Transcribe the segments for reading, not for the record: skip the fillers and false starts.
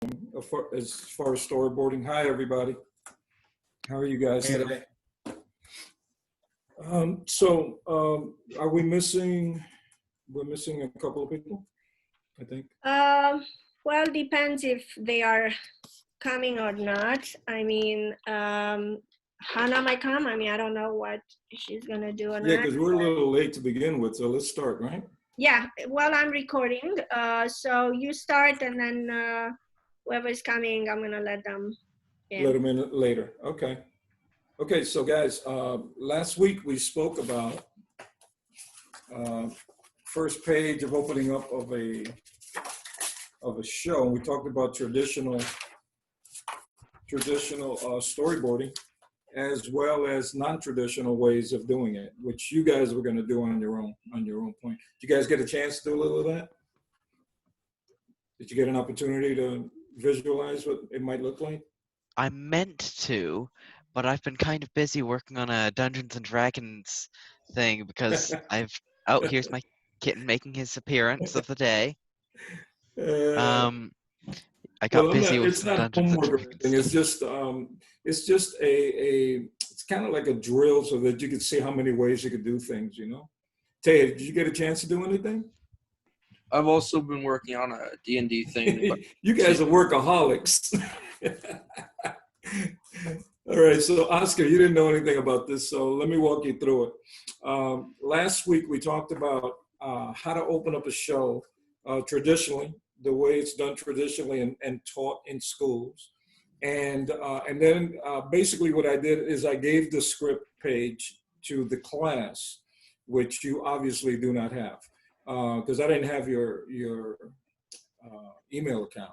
as far as storyboarding. Hi, everybody. How are you guys today? Are we missing? We're missing a couple of people, I think. Well, depends if they are coming or not. I mean, Hannah might come. I mean, I don't know what she's gonna do. Yeah, because we're a little late to begin with, so let's start, right? Yeah, well, I'm recording. So you start, and then whoever's coming, I'm gonna let them in. Let them in later. Okay. Okay, so guys, last week we spoke about first page of opening up of a show. We talked about traditional storyboarding, as well as non-traditional ways of doing it, which you guys were going to do on your own point. Did you guys get a chance to do a little of that? Did you get an opportunity to visualize what it might look like? I meant to, but I've been kind of busy working on a Dungeons and Dragons thing because here's my kitten making his appearance of the day. I got busy with some Dungeons and Dragons. It's just it's kind of like a drill so that you can see how many ways you could do things, you know? Tay, did you get a chance to do anything? I've also been working on a D&D thing. You guys are workaholics. All right, so Oscar, you didn't know anything about this, so let me walk you through it. Last week we talked about how to open up a show traditionally, the way it's done traditionally and taught in schools. And then basically what I did is I gave the script page to the class, which you obviously do not have, because I didn't have your email account.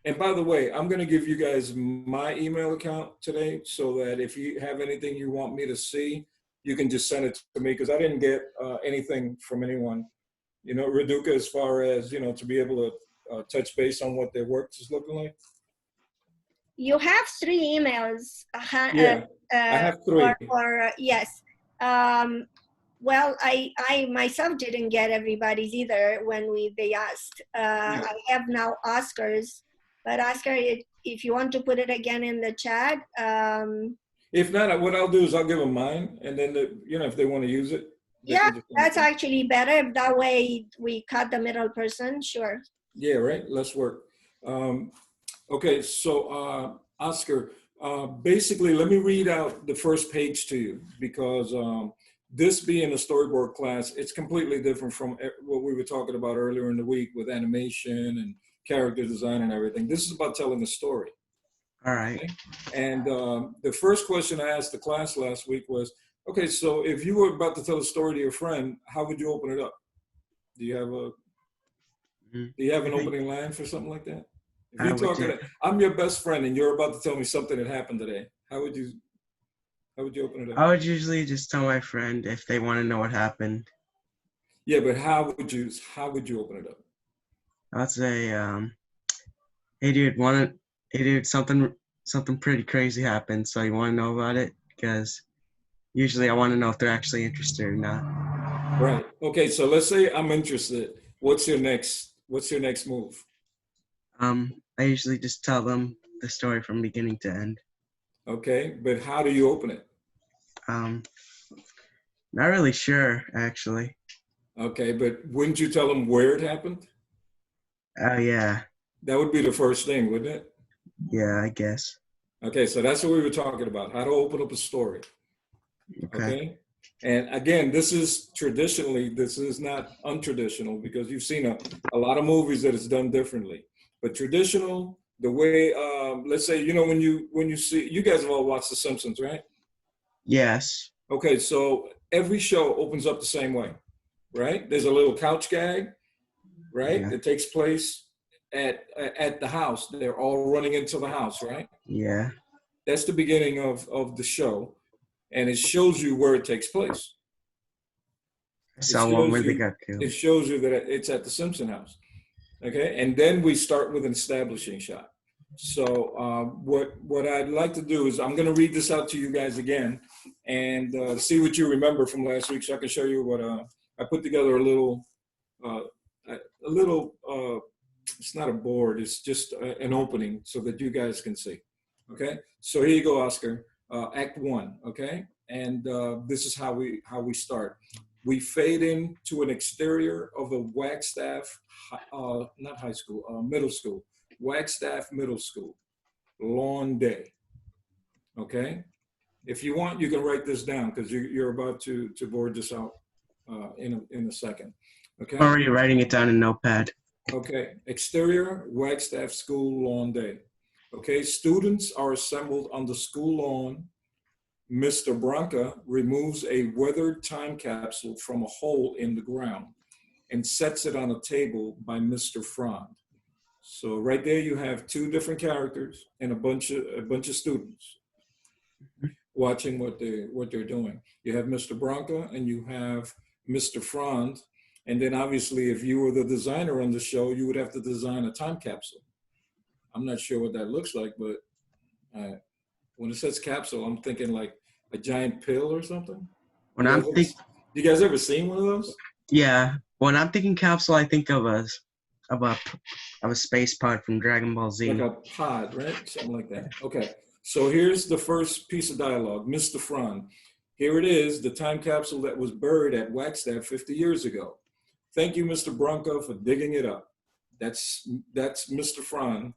And by the way, I'm going to give you guys my email account today so that if you have anything you want me to see, you can just send it to me, because I didn't get anything from anyone, you know, Raduca, as far as, you know, to be able to touch base on what their work is looking like. You have 3 emails. Yeah, I have 3. Yes. Well, I myself didn't get everybody's either when they asked. Yeah. I have now Oscar's. But Oscar, if you want to put it again in the chat. If not, what I'll do is I'll give them mine, and then you know, if they want to use it. Yeah, that's actually better. That way we cut the middle person. Sure. Yeah, right. Less work. Okay, so Oscar, basically, let me read out the first page to you, because this being a storyboard class, it's completely different from what we were talking about earlier in the week with animation and character design and everything. This is about telling a story. All right. Okay? And the first question I asked the class last week was, okay, so if you were about to tell a story to your friend, how would you open it up? Do you have an opening line for something like that? If you're talking, I'm your best friend and you're about to tell me something that happened today, how would you open it up? I would usually just tell my friend if they want to know what happened. Yeah, but how would you open it up? I'd say, hey dude, something pretty crazy happened, so you want to know about it? Because usually I want to know if they're actually interested or not. Right. Okay, so let's say I'm interested. What's your next move? I usually just tell them the story from beginning to end. Okay, but how do you open it? Not really sure, actually. Okay, but wouldn't you tell them where it happened? Oh, yeah. That would be the first thing, wouldn't it? Yeah, I guess. Okay, so that's what we were talking about, how to open up a story. Okay? And again, this is not untraditional, because you've seen a lot of movies that it's done differently. But traditional, the way, let's say, you know, when you see, you guys have all watched The Simpsons, right? Yes. Okay, so every show opens up the same way, right? There's a little couch gag, right? Yeah. It takes place at the house. They're all running into the house, right? Yeah. That's the beginning of the show, and it shows you where it takes place. I saw one where they got killed. It shows you that it's at the Simpson house, okay? And then we start with an establishing shot. So what I'd like to do is I'm going to read this out to you guys again and see what you remember from last week, so I can show you what I put together a little it's not a board, it's just an opening so that you guys can see. Okay, so here you go, Oscar. Act 1, okay? And this is how we start. We fade into an exterior of a Wagstaff, not high school, middle school, Wagstaff Middle School, lawn day, okay? If you want, you can write this down because you're about to board this out in a second, okay? I'm already writing it down in Notepad. Okay, exterior Wagstaff School lawn day. Okay, students are assembled on the school lawn. Mr. Branca removes a weathered time capsule from a hole in the ground and sets it on a table by Mr. Frond. So right there you have 2 different characters and a bunch of students watching what they're doing. You have Mr. Branca and you have Mr. Frond. And then obviously if you were the designer on the show, you would have to design a time capsule. I'm not sure what that looks like, but when it says capsule, I'm thinking like a giant pill or something. When I'm thinking, You guys ever seen one of those? yeah, when I'm thinking capsule, I think of a space pod from Dragon Ball Z. Like a pod, right? Something like that. Okay. So here's the first piece of dialogue. Mr. Frond. Here it is, the time capsule that was buried at Wagstaff 50 years ago. Thank you, Mr. Branca, for digging it up. That's Mr. Frond.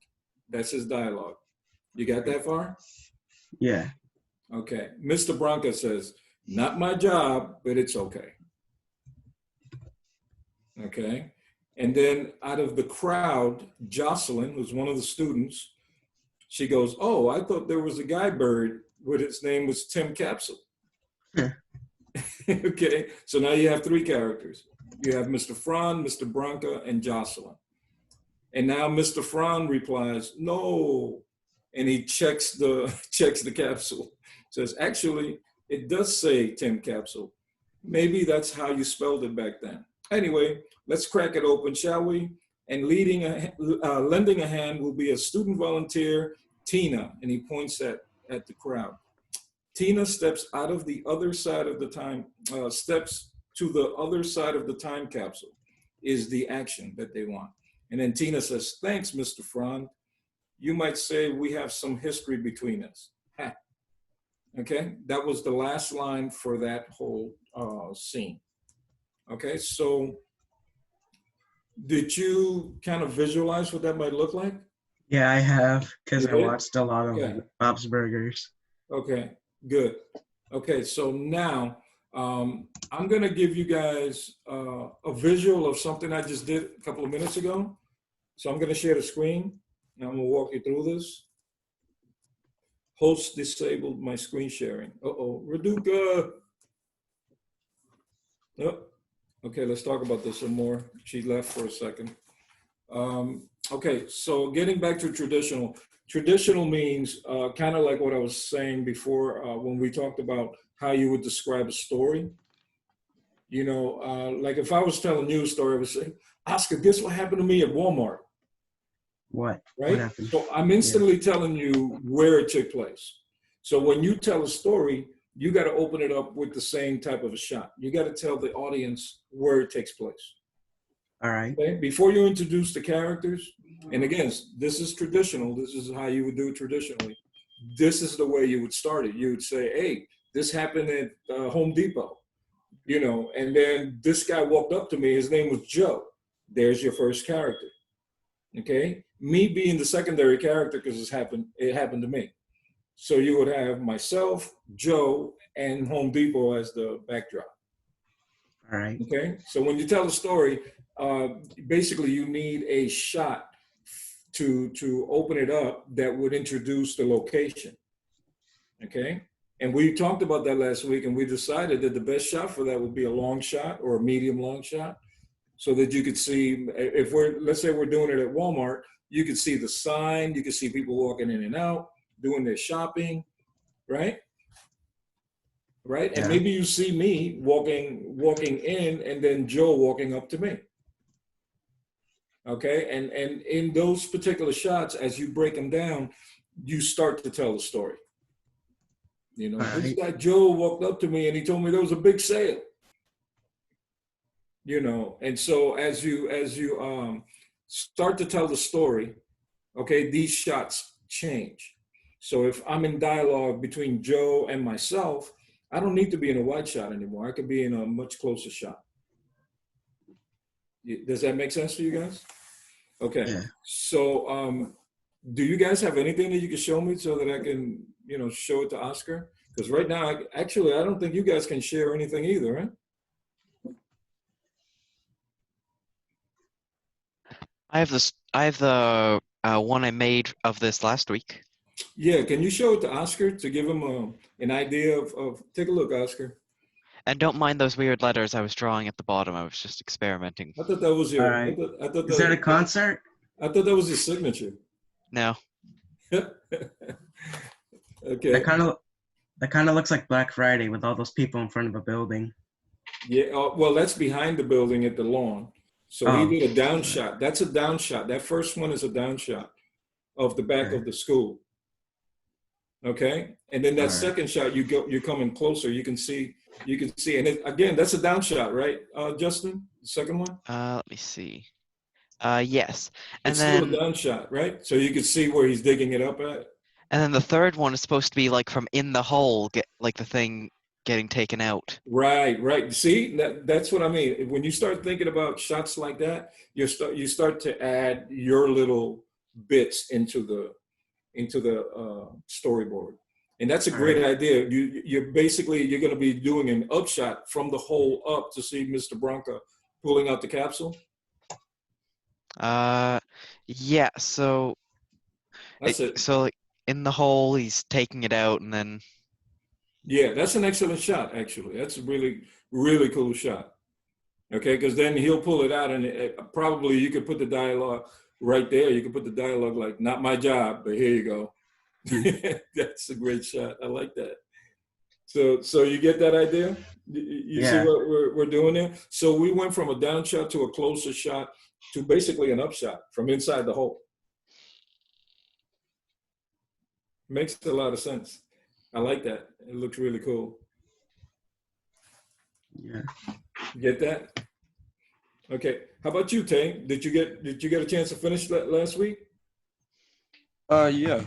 That's his dialogue. You got that far? Yeah. Okay. Mr. Branca says, not my job, but it's okay. Okay. And then out of the crowd, Jocelyn, who's one of the students, she goes, oh, I thought there was a guy buried with his name was Tim Capsule. Okay. So now you have 3 characters. You have Mr. Frond, Mr. Branca, and Jocelyn. And now Mr. Frond replies, no. And he checks the capsule. Says, actually, it does say Tim Capsule. Maybe that's how you spelled it back then. Anyway, let's crack it open, shall we? And lending a hand will be a student volunteer, Tina, and he points at the crowd. Tina steps out of the other side of the time, steps to the other side of the time capsule is the action that they want. And then Tina says, thanks, Mr. Frond. You might say we have some history between us. Ha. Okay, that was the last line for that whole scene. Okay, so did you kind of visualize what that might look like? Yeah, I have, because You I did? watched a lot of Yeah. Bob's Burgers. Okay, good. Okay, so now I'm gonna give you guys a visual of something I just did a couple of minutes ago. So I'm gonna share the screen and I'm gonna walk you through this. Host disabled my screen sharing. Uh-oh, Raduca. Oh, okay, let's talk about this some more. She left for a second. Okay, so getting back to traditional. Traditional means kind of like what I was saying before when we talked about how you would describe a story. You know, like if I was telling you a story, I would say, Oscar, guess what happened to me at Walmart? What? Right? What happened? So I'm instantly telling you where it took place. So when you tell a story, you got to open it up with the same type of a shot. You got to tell the audience where it takes place. All right. Okay? Before you introduce the characters, and again, this is traditional. This is how you would do it traditionally. This is the way you would start it. You would say, hey, this happened at Home Depot, you know, and then this guy walked up to me. His name was Joe. There's your first character. Okay? Me being the secondary character because it happened to me. So you would have myself, Joe, and Home Depot as the backdrop. All right. Okay? So when you tell a story, basically you need a shot to open it up that would introduce the location. Okay? And we talked about that last week, and we decided that the best shot for that would be a long shot or a medium long shot, so that you could see, if let's say we're doing it at Walmart, you could see the sign, you could see people walking in and out, doing their shopping, right? Right? Yeah. And maybe you see me walking in and then Joe walking up to me. Okay? And in those particular shots, as you break them down, you start to tell the story. You know, this guy Joe walked up to me and he told me there was a big sale. You know, and so as you start to tell the story, okay, these shots change. So if I'm in dialogue between Joe and myself, I don't need to be in a wide shot anymore. I could be in a much closer shot. Does that make sense to you guys? Okay. Yeah. So do you guys have anything that you can show me so that I can, show it to Oscar? Because right now, I don't think you guys can share anything either, right? I have this. I have the one I made of this last week. Yeah, can you show it to Oscar to give him an idea of, take a look, Oscar. And don't mind those weird letters I was drawing at the bottom. I was just experimenting. I thought that was your, All right. I thought Is that a concert? I thought that was his signature. No. Okay. That kind of looks like Black Friday with all those people in front of a building. Yeah, well, that's behind the building at the lawn. So Oh. he did a down shot. That's a down shot. That first one is a down shot of the back Okay. of the school. Okay, and then that All right. second shot, you're coming closer. You can see, and again, that's a down shot, right, Justin? The second one. Let me see. Yes. And It's still then a down shot, right? So you can see where he's digging it up at. and then the third one is supposed to be like from in the hole, like the thing getting taken out. Right, right. See, that's what I mean. When you start thinking about shots like that, you start to add your little bits into the storyboard, and that's a great idea. You're going to be doing an upshot from the hole up to see Mr. Bronca pulling out the capsule. Yeah. So That's it. So like in the hole, he's taking it out, and then Yeah, that's an excellent shot. Actually, that's a really, really cool shot. Okay, because then he'll pull it out, and probably you could put the dialogue right there. You could put the dialogue like, "Not my job, but here you go." That's a great shot. I like that. So you get that idea? You see what we're doing there? So we went from a down shot to a closer shot to basically an upshot from inside the hole. Makes a lot of sense. I like that. It looks really cool. Yeah. You get that? Okay. How about you, Tay? Did you get a chance to finish that last week? Yeah.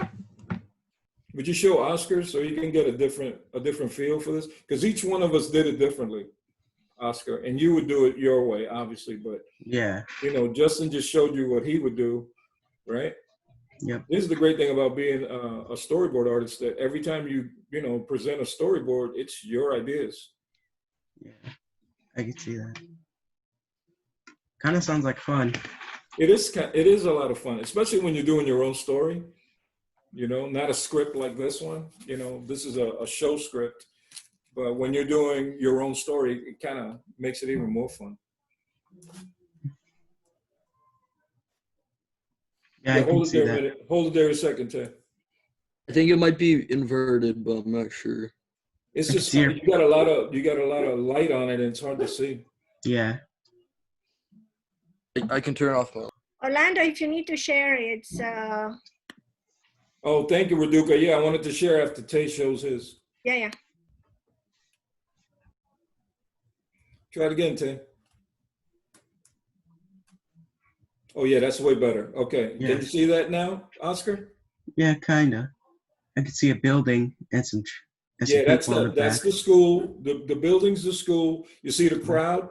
Would you show Oscar so you can get a different feel for this? Because each one of us did it differently, Oscar, and you would do it your way, obviously. But Yeah. Justin just showed you what he would do, right? Yep. This is the great thing about being a storyboard artist, that every time you present a storyboard, it's your ideas. Yeah. I can see that. Kind of sounds like fun. It is a lot of fun, especially when you're doing your own story. Not a script like this one. This is a show script, but when you're doing your own story, it kind of makes it even more fun. Yeah, I can hold it see there a that. minute. Hold it there a second, Tay. I think it might be inverted, but I'm not sure. It's I can just see you got a lot of light on it, and it's hard to see. Yeah. I can turn off my. Orlando, if you need to share, it's Oh, thank you, Raduca. Yeah, I wanted to share after Tay shows his. yeah. Try it again, Tay. Oh yeah, that's way better. Okay, Yeah. Can you see that now, Oscar? Yeah, kind of. I can see a building and some Yeah, that's people in the that's back. the school. The building's the school. You see the crowd,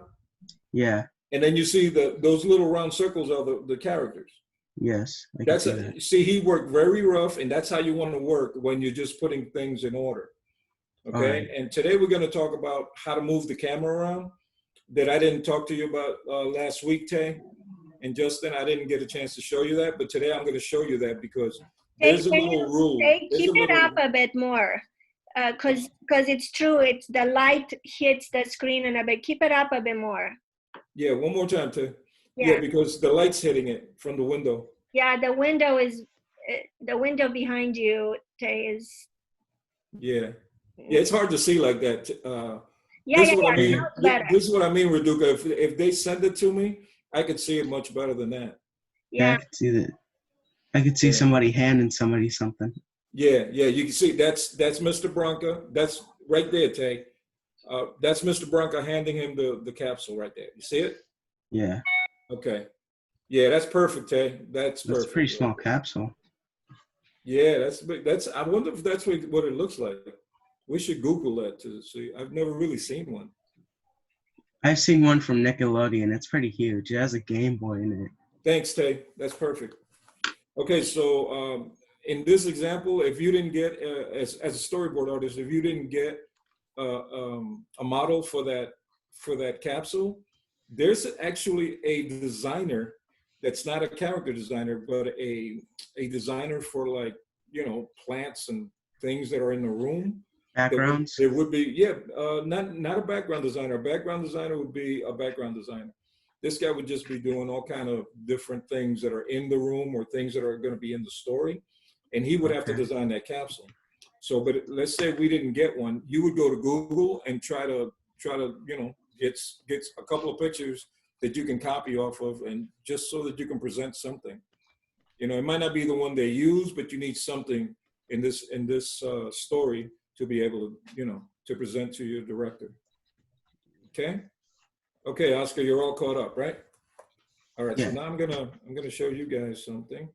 Yeah. and then you see those little round circles are the characters. Yes. I can see that. See, he worked very rough, and that's how you want to work when you're just putting things in order. Okay, Alright. and today we're going to talk about how to move the camera around. That I didn't talk to you about last week, Tay and Justin. I didn't get a chance to show you that, but today I'm going to show you that because there's a little rule. Keep it up a bit more, because it's true. It's the light hits the screen and a bit. Keep it up a bit more. Yeah, one more time, Tay. Yeah. Yeah, because the light's hitting it from the window. Yeah, the window behind you, Tay, is. Yeah, it's hard to see like that. Yeah, This is what I mean. sounds better. This is what I mean, Raduca. If they send it to me, I could see it much better than that. Yeah, I Yeah, can see that. I could see Yeah. somebody handing somebody something. Yeah, you can see that's Mr. Bronca. That's right there, Tay. That's Mr. Bronca handing him the capsule right there. You see it? Yeah. Okay. Yeah, that's perfect, Tay. That's That's a perfect. pretty small capsule. Yeah, that's big. That's. I wonder if that's what it looks like. We should Google that to see. I've never really seen one. I've seen one from Nickelodeon. It's pretty huge. It has a Game Boy in it. Thanks, Tay. That's perfect. Okay, so in this example, if you didn't get as a storyboard artist, if you didn't get a model for that capsule, there's actually a designer that's not a character designer, but a designer for, like, plants and things that are in the room. Backgrounds. There would be, yeah, not a background designer. A background designer would be a background designer. This guy would just be doing all kind of different things that are in the room or things that are going to be in the story, and he would have to Okay. design that capsule. So, but let's say we didn't get one, you would go to Google and try to get a couple of pictures that you can copy off of, and just so that you can present something. It might not be the one they use, but you need something in this story to be able to to present to your director. Okay. Okay, Oscar, you're all caught up, right? All right. So Yeah. now I'm gonna show you guys something.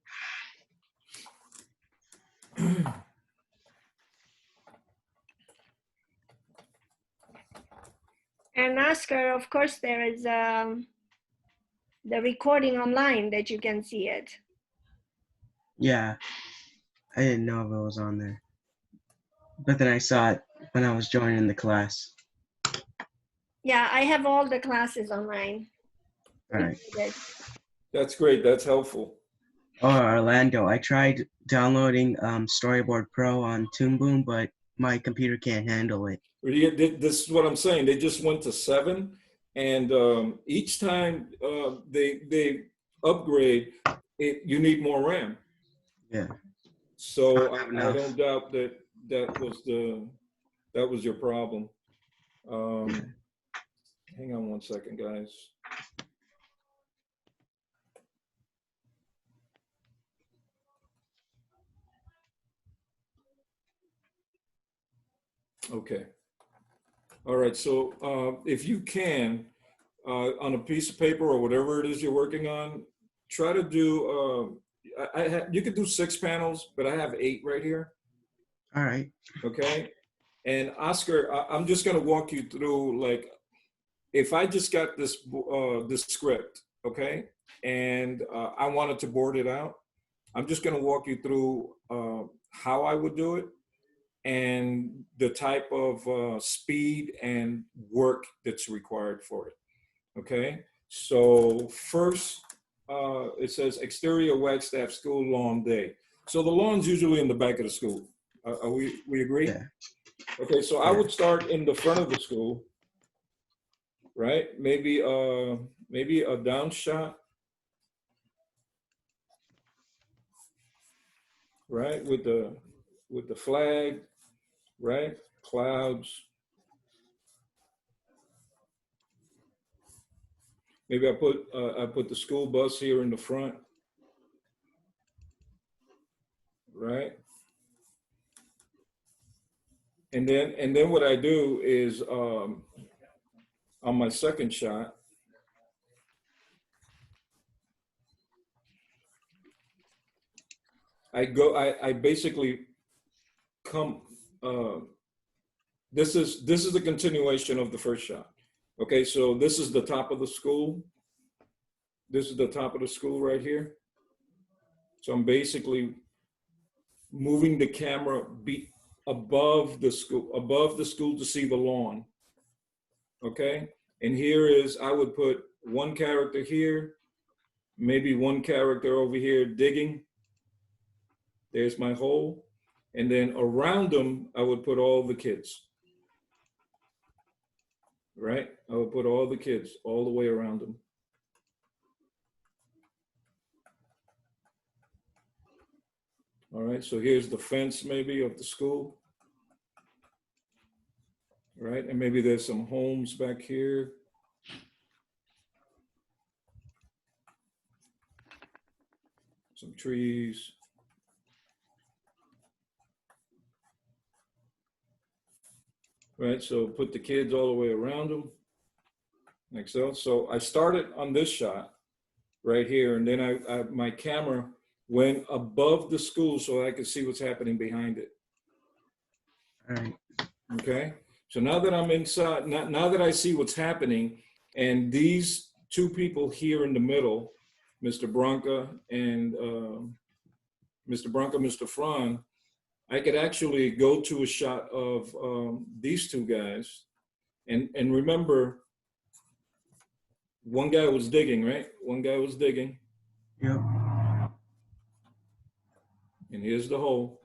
And Oscar, of course, there is the recording online that you can see it. Yeah. I didn't know if it was on there. But then I saw it when I was joining the class. Yeah, I have all the classes online. All right. That's great. That's helpful. Oh, Orlando. I tried downloading Storyboard Pro on Toon Boom, but my computer can't handle it. This is what I'm saying. They just went to 7, and each time they upgrade, you need more RAM. Yeah. So I don't have I enough. don't doubt that was your problem. Hang on one second, guys. Okay. All right. So if you can, on a piece of paper or whatever it is you're working on, try to do. You could do 6 panels, but I have 8 right here. All right. Okay. And Oscar, I'm just going to walk you through, like, if I just got this script, okay, and I wanted to board it out, I'm just going to walk you through how I would do it and the type of speed and work that's required for it. Okay. So first, it says exterior Wagstaff school lawn day. So the lawn's usually in the back of the school. We agree? Yeah. Okay. So I would start in the front of the school, right? Maybe a down shot, right? With the flag, right? Clouds. Maybe I put the school bus here in the front, right? And then what I do is on my second shot, I basically come. This is the continuation of the first shot. Okay, so this is the top of the school. This is the top of the school right here. So I'm basically moving the camera above the school to see the lawn. Okay, and here is, I would put one character here, maybe one character over here digging. There's my hole. And then around them, I would put all the kids. Right? I would put all the kids all the way around them. All right, so here's the fence maybe of the school. Right, and maybe there's some homes back here. Some trees. Right, so put the kids all the way around them, like so. So I started on this shot, right here. And then my camera went above the school so I could see what's happening behind it. All right. Okay. So now that I'm inside, now that I see what's happening, and these two people here in the middle, Mr. Branca and Mr. Fran, I could actually go to a shot of these two guys. And remember, one guy was digging, right? One guy was digging. Yep. And here's the hole.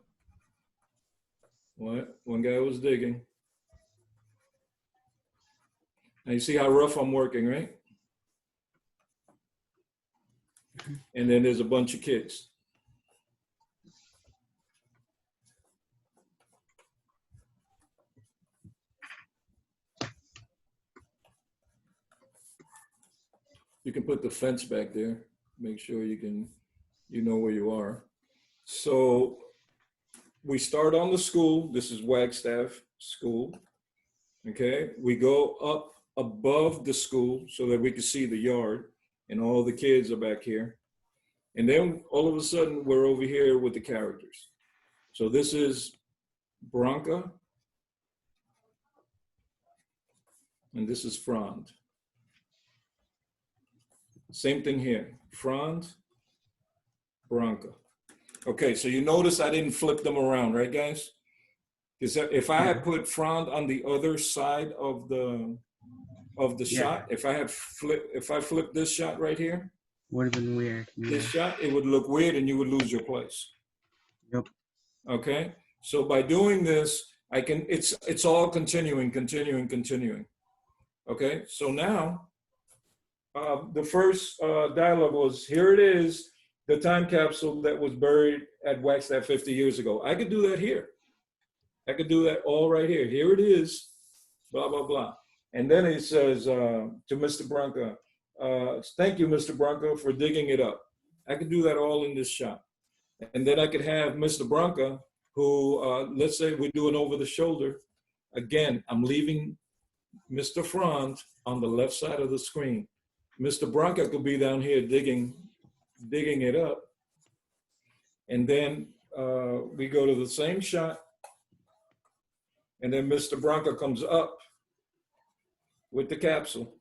What? One guy was digging. Now you see how rough I'm working, right? And then there's a bunch of kids. You can put the fence back there. Make sure you know where you are. So we start on the school. This is Wagstaff School. Okay. We go up above the school so that we can see the yard, and all the kids are back here. And then all of a sudden we're over here with the characters. So this is Branca. And this is Frond. Same thing here, Frond, Branca. Okay, so you notice I didn't flip them around, right, guys? Because if I had put Frond on the other side of the shot, if I flipped this shot right here, Would have been weird. Yeah. this shot, it would look weird and you would lose your place. Yep. Okay, so by doing this, it's all continuing. Okay, so now, the first dialogue was, here it is, the time capsule that was buried at Wagstaff 50 years ago. I could do that here. I could do that all right here. Here it is, blah, blah, blah. And then he says to Mr. Branca, thank you, Mr. Branca, for digging it up. I could do that all in this shot. And then I could have Mr. Branca, who, let's say we're doing over the shoulder. Again, I'm leaving Mr. Franz on the left side of the screen. Mr. Branca could be down here digging it up. And then we go to the same shot. And then Mr. Branca comes up with the capsule.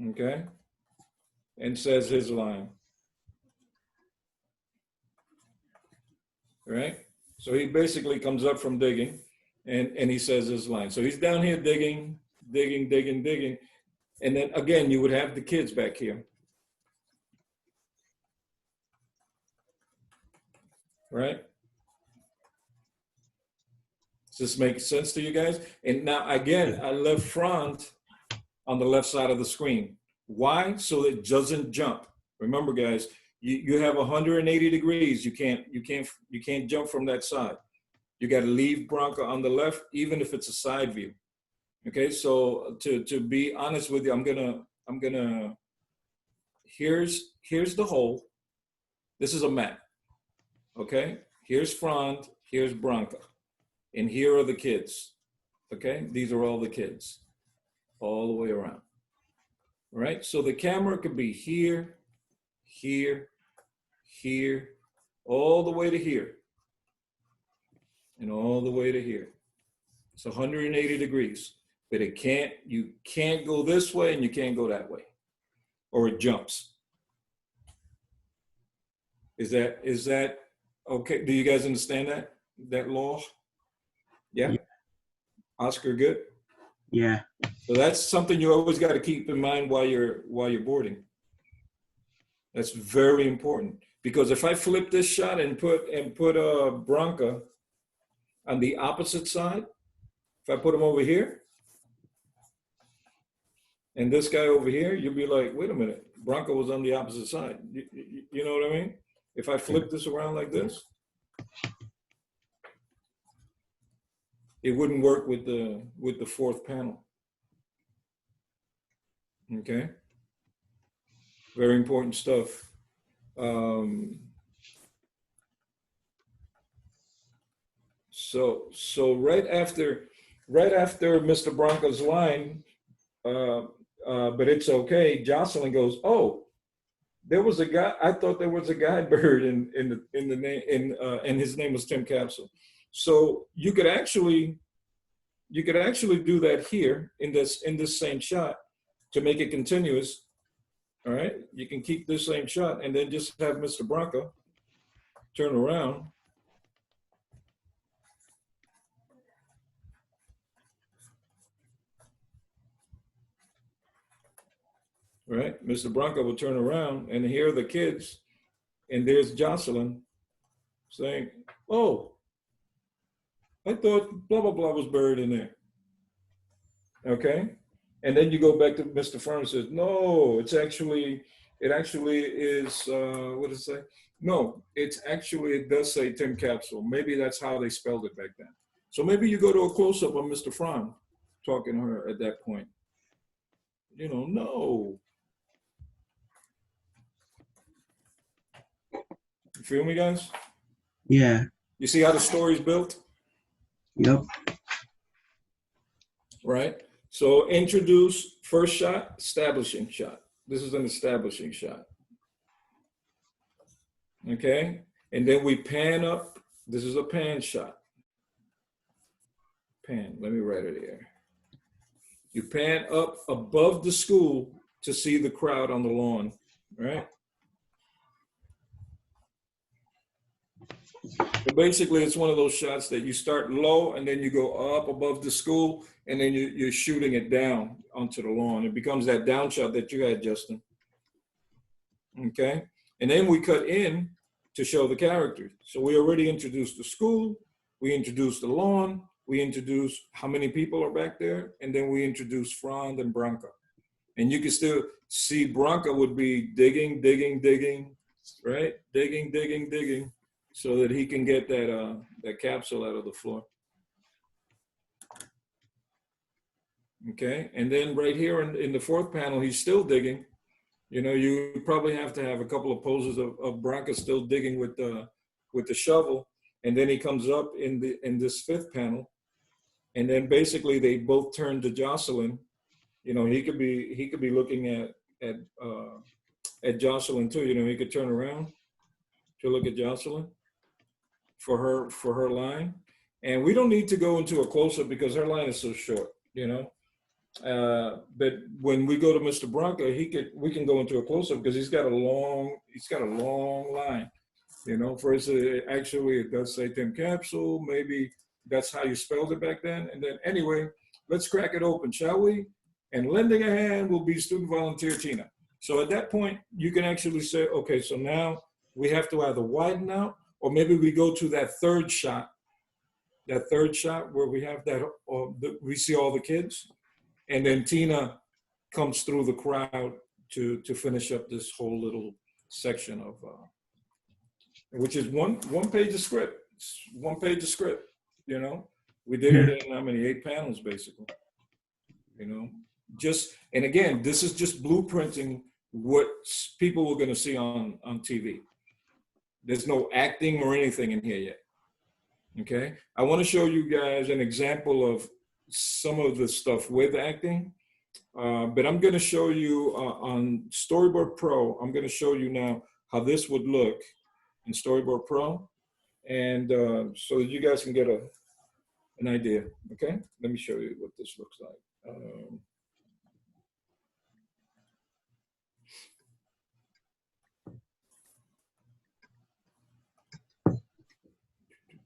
Okay? And says his line. Right? So he basically comes up from digging and he says his line. So he's down here digging. And then again, you would have the kids back here. Right? Does this make sense to you guys? And now again, I left Franz on the left side of the screen. Why? So it doesn't jump. Remember, guys, you have 180 degrees. You can't jump from that side. You got to leave Branca on the left, even if it's a side view. Okay, so to be honest with you, I'm gonna here's the hole. This is a map. Okay, here's Franz, here's Branca, and here are the kids. Okay, these are all the kids, all the way around. All right, so the camera could be here, here, here, all the way to here, and all the way to here. It's 180 degrees, but you can't go this way and you can't go that way, or it jumps. Is that okay? Do you guys understand that law? Yeah? Oscar, good? Yeah. So that's something you always got to keep in mind while you're boarding. That's very important, because if I flip this shot and put Branca on the opposite side, if I put him over here and this guy over here, you'll be like, wait a minute, Branca was on the opposite side. You know what I mean? If I flip this around like this, it wouldn't work with the fourth panel. Okay, very important stuff. So right after Mr. Branca's line, but it's okay. Jocelyn goes, oh, there was a guy. I thought there was a guy bird in the name and his name was Tim Capsule. So you could actually do that here in this same shot to make it continuous. All right, you can keep this same shot and then just have Mr. Bronco turn around. Right, Mr. Bronco will turn around and here are the kids, and there's Jocelyn saying, "Oh, I thought blah blah blah was buried in there." Okay, and then you go back to Mr. Firm and says, "No, it actually is what does it say? No, it does say Tim Capsule. Maybe that's how they spelled it back then. So maybe you go to a close up on Mr. Fromm talking to her at that point. You know, no." You feel me, guys? Yeah. You see how the story's built? Yep. Right? So introduce, first shot, establishing shot. This is an establishing shot. Okay? And then we pan up. This is a pan shot. Pan, let me write it here. You pan up above the school to see the crowd on the lawn, right? So basically, it's one of those shots that you start low and then you go up above the school and then you're shooting it down onto the lawn. It becomes that down shot that you had, Justin. Okay? And then we cut in to show the characters. So we already introduced the school, we introduced the lawn, we introduced how many people are back there, and then we introduced Franz and Branca. And you can still see Branca would be digging, right? Digging, so that he can get that capsule out of the floor. Okay, and then right here in the fourth panel, he's still digging. You know, you probably have to have a couple of poses of Branca still digging with the shovel, and then he comes up in this fifth panel, and then basically they both turn to Jocelyn. You know, he could be looking at Jocelyn too. You know, he could turn around to look at Jocelyn for her line, and we don't need to go into a close-up because her line is so short. You know. But when we go to Mr. Branca, we can go into a close-up because he's got a long line, you know. First, actually, it does say Tim Capsule. Maybe that's how you spelled it back then. And then anyway, let's crack it open, shall we? And lending a hand will be student volunteer Tina. So at that point, you can actually say, okay, so now we have to either widen out, or maybe we go to that third shot where we have we see all the kids. And then Tina comes through the crowd to finish up this whole little section of, which is one page of script. It's 1 page of script, you know. We did it in how many, 8 panels basically, you know. And again, this is just blueprinting what people were going to see on TV. There's no acting or anything in here yet. Okay, I want to show you guys an example of some of the stuff with acting, but I'm going to show you on Storyboard Pro. I'm going to show you now how this would look in Storyboard Pro, and so that you guys can get an idea. Okay, let me show you what this looks like.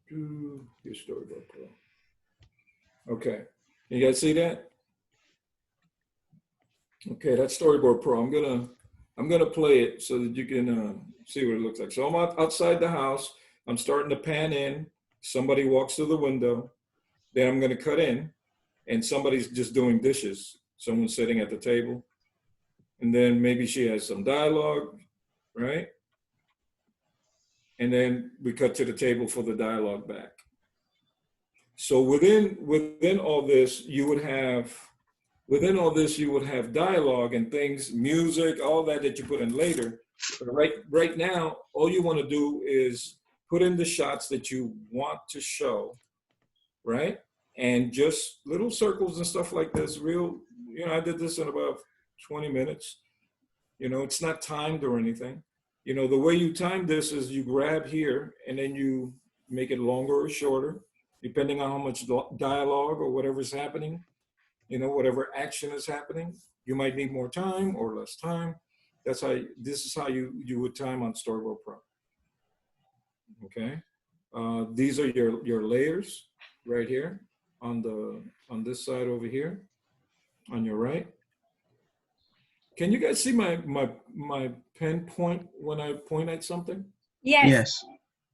Here's Storyboard Pro. Okay, you guys see that? Okay, that's Storyboard Pro. I'm gonna play it so that you can see what it looks like. So I'm outside the house. I'm starting to pan in. Somebody walks through the window. Then I'm gonna cut in, and somebody's just doing dishes. Someone's sitting at the table, and then maybe she has some dialogue, right? And then we cut to the table for the dialogue back. So within all this, you would have dialogue and things, music, all that you put in later. But right now, all you want to do is put in the shots that you want to show, right? And just little circles and stuff like this, real, I did this in about 20 minutes. It's not timed or anything. The way you time this is you grab here and then you make it longer or shorter, depending on how much dialogue or whatever's happening, whatever action is happening. You might need more time or less time. This is how you would time on Storyboard Pro. Okay. These are your layers right here on this side over here on your right. Can you guys see my pen point when I point at something? Yes. Yes,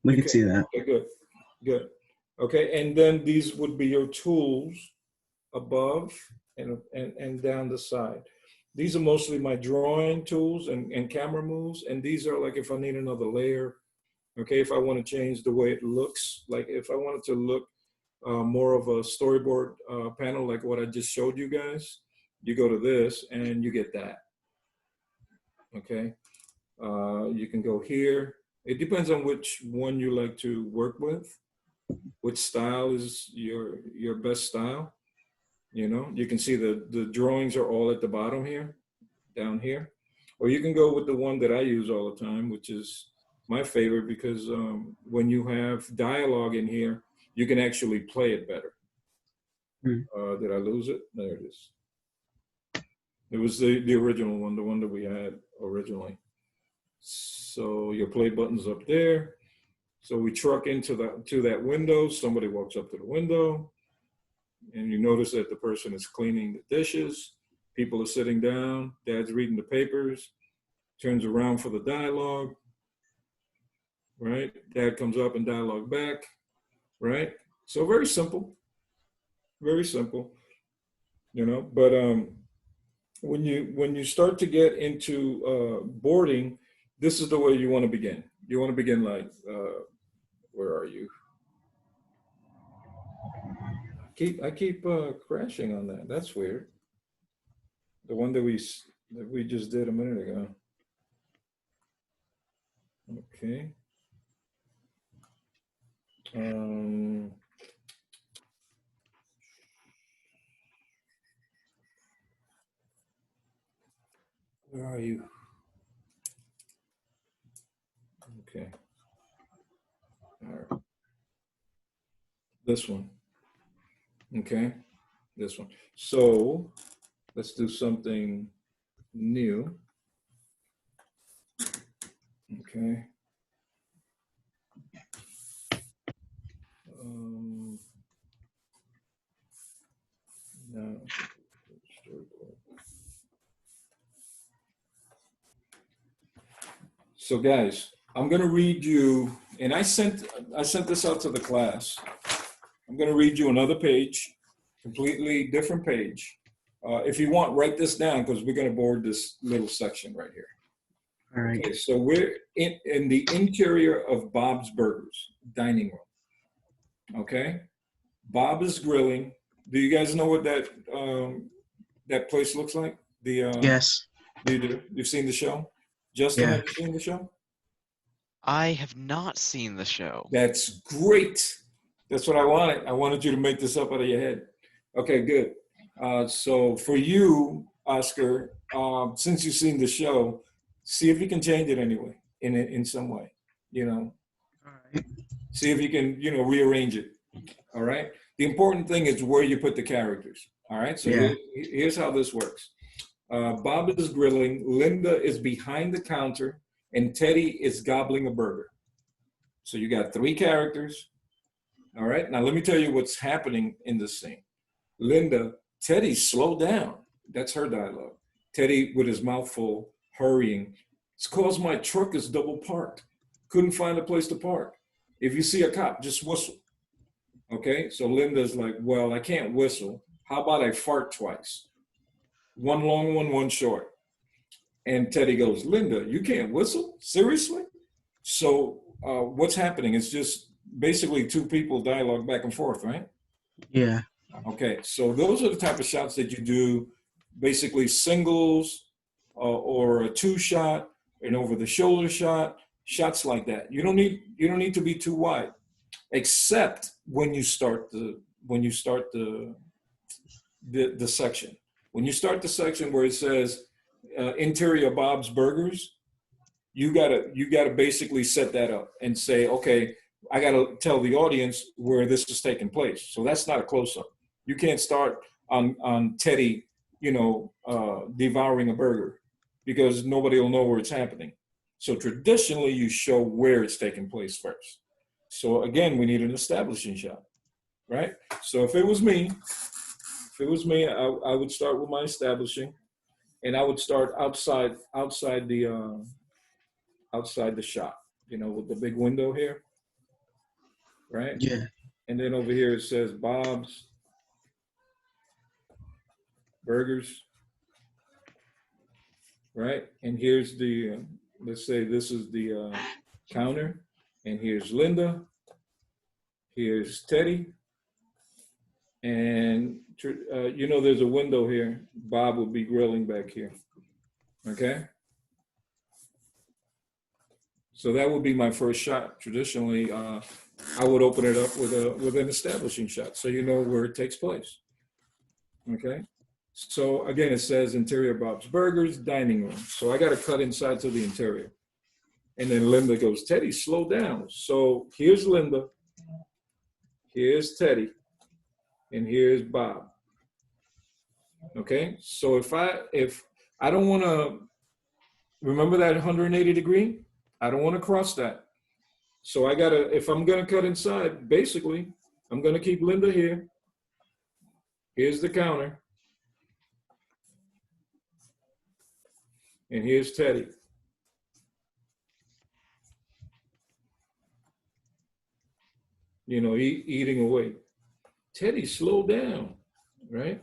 we can see that. Okay, good. Okay, and then these would be your tools above and down the side. These are mostly my drawing tools and camera moves, and these are like if I need another layer, okay, if I want to change the way it looks, like if I wanted to look more of a storyboard panel like what I just showed you guys, you go to this and you get that. Okay, you can go here. It depends on which one you like to work with, which style is your best style. You can see the drawings are all at the bottom here, down here. Or you can go with the one that I use all the time, which is my favorite because when you have dialogue in here, you can actually play it better. Did I lose it? There it is. It was the original one, the one that we had originally. So your play button's up there. So we truck into that window. Somebody walks up to the window, and you notice that the person is cleaning the dishes. People are sitting down. Dad's reading the papers. Turns around for the dialogue. Right? Dad comes up and dialogue back. Right? So very simple. Very simple. But when you start to get into boarding, this is the way you want to begin. You want to begin like, where are you? I keep crashing on that. That's weird. The one that we just did a minute ago. Okay. Where are you? Okay. All right. This one. Okay. This one. So let's do something new. Okay. Now, so guys, I'm going to read you, and I sent this out to the class. I'm going to read you another page, completely different page. If you want, write this down because we're going to board this little section right here. All right. Okay, so we're in the interior of Bob's Burgers dining room. Okay, Bob is grilling. Do you guys know what that place looks like? Yes. You've seen the show? Justin, Yeah. have you seen the show? I have not seen the show. That's great. That's what I wanted. I wanted you to make this up out of your head. Okay, good. So for you, Oscar, since you've seen the show, see if you can change it anyway, in some way. All right. See if you can, rearrange it. All right. The important thing is where you put the characters. All right. So Yeah. here's how this works. Bob is grilling. Linda is behind the counter, and Teddy is gobbling a burger. So you got three characters. All right. Now let me tell you what's happening in this scene. Linda, Teddy, slow down. That's her dialogue. Teddy, with his mouth full, hurrying. It's because my truck is double parked. Couldn't find a place to park. If you see a cop, just whistle. Okay, so Linda's like, well, I can't whistle. How about I fart twice? One long one, one short. And Teddy goes, Linda, you can't whistle? Seriously? So what's happening? It's just basically two people dialogue back and forth, right? Yeah. Okay, so those are the type of shots that you do, basically singles or a two shot, an over the shoulder shot, shots like that. You don't need to be too wide, except when you start the section. When you start the section where it says interior Bob's Burgers, you gotta basically set that up and say, okay, I gotta tell the audience where this is taking place. So that's not a close-up. You can't start on Teddy, devouring a burger, because nobody will know where it's happening. So traditionally, you show where it's taking place first. So again, we need an establishing shot, right? So if it was me, I would start with my establishing, and I would start outside the shop, with the big window here, right? Yeah. And then over here it says Bob's Burgers, right? And here's the, let's say this is the counter, and here's Linda, here's Teddy, and there's a window here. Bob will be grilling back here, okay? So that would be my first shot. Traditionally, I would open it up with an establishing shot, so you know where it takes place, okay? So again, it says interior Bob's Burgers, dining room. So I got to cut inside to the interior. And then Linda goes, Teddy, slow down. So here's Linda, here's Teddy, and here's Bob. Okay, so if I don't want to, remember that 180 degree? I don't want to cross that. So I gotta, if I'm gonna cut inside, basically, I'm gonna keep Linda here. Here's the counter. And here's Teddy. Eating away. Teddy, slow down, right?